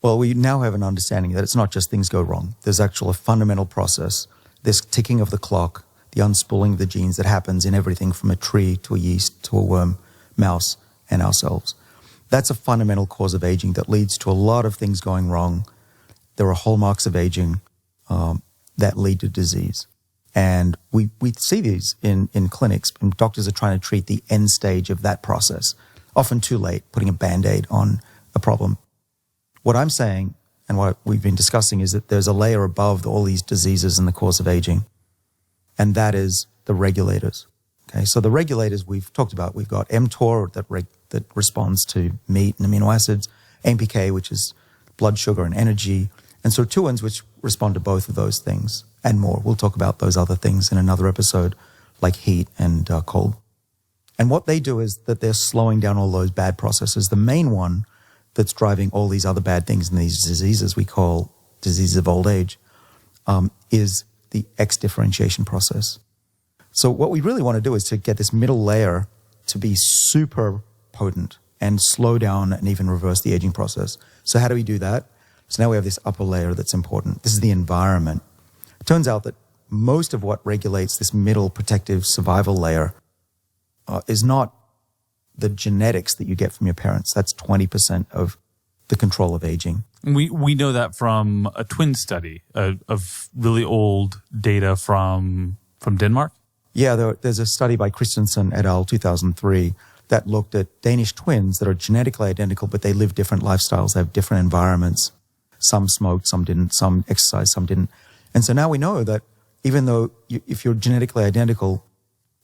Well, we now have an understanding that it's not just things go wrong. There's actually a fundamental process, this ticking of the clock, the unspooling of the genes that happens in everything from a tree to a yeast to a worm, mouse, and ourselves. That's a fundamental cause of aging that leads to a lot of things going wrong. There are hallmarks of aging that lead to disease. And we see these in clinics, and doctors are trying to treat the end stage of that process, often too late, putting a Band-Aid on a problem. What I'm saying, and what we've been discussing, is that there's a layer above all these diseases in the course of aging, and that is the regulators. Okay, so the regulators we've talked about, we've got mTOR that responds to meat and amino acids, AMPK, which is blood sugar and energy, and sirtuins, which respond to both of those things and more. We'll talk about those other things in another episode, like heat and cold. And what they do is that they're slowing down all those bad processes. The main one that's driving all these other bad things and these diseases we call diseases of old age is the X differentiation process. So what we really want to do is to get this middle layer to be super potent and slow down and even reverse the aging process. So how do we do that? So now we have this upper layer that's important. This is the environment. It turns out that most of what regulates this middle protective survival layer is not the genetics that you get from your parents. That's 20% of the control of aging. We know that from a twin study of really old data from Denmark. Yeah, there's a study by Christensen et al. 2003 that looked at Danish twins that are genetically identical, but they live different lifestyles. They have different environments. Some smoked, some didn't. Some exercised, some didn't. And so now we know that even though if you're genetically identical,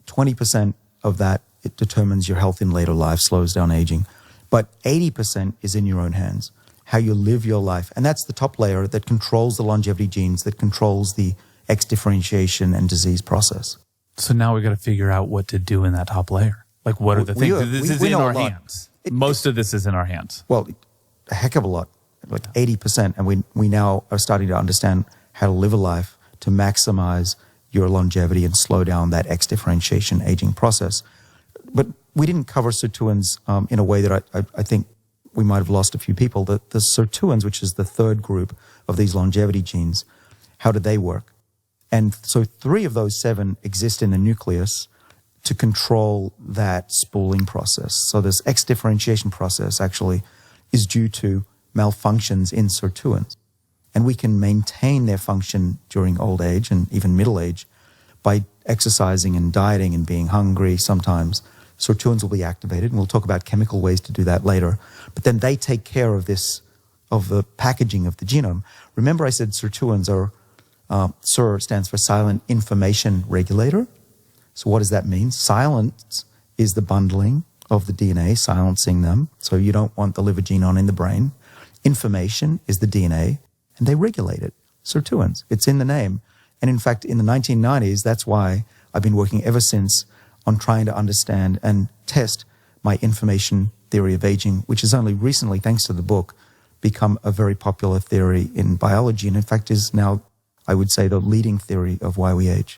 20% of that, it determines your health in later life, slows down aging. But 80% is in your own hands, how you live your life. And that's the top layer that controls the longevity genes, that controls the X differentiation and disease process. So now we got to figure out what to do in that top layer. Like, what are the things? This is in our hands. Most of this is in our hands. Well, a heck of a lot, like 80%. And we now are starting to understand how to live a life to maximize your longevity and slow down that X differentiation aging process. But we didn't cover sirtuins in a way that I think we might have lost a few people. The sirtuins, which is the third group of these longevity genes, how do they work? And so 3 of those 7 exist in the nucleus to control that spooling process. So this X differentiation process actually is due to malfunctions in sirtuins. And we can maintain their function during old age and even middle age by exercising and dieting and being hungry sometimes. Sirtuins will be activated, and we'll talk about chemical ways to do that later. But then they take care of this, of the packaging of the genome. Remember I said sirtuins are, SIR stands for silent information regulator. So what does that mean? Silence is the bundling of the DNA, silencing them. So you don't want the liver gene on in the brain. Information is the DNA, and they regulate it. Sirtuins, it's in the name. And in fact, in the 1990s, that's why I've been working ever since on trying to understand and test my information theory of aging, which has only recently, thanks to the book, become a very popular theory in biology, and in fact is now, I would say, the leading theory of why we age.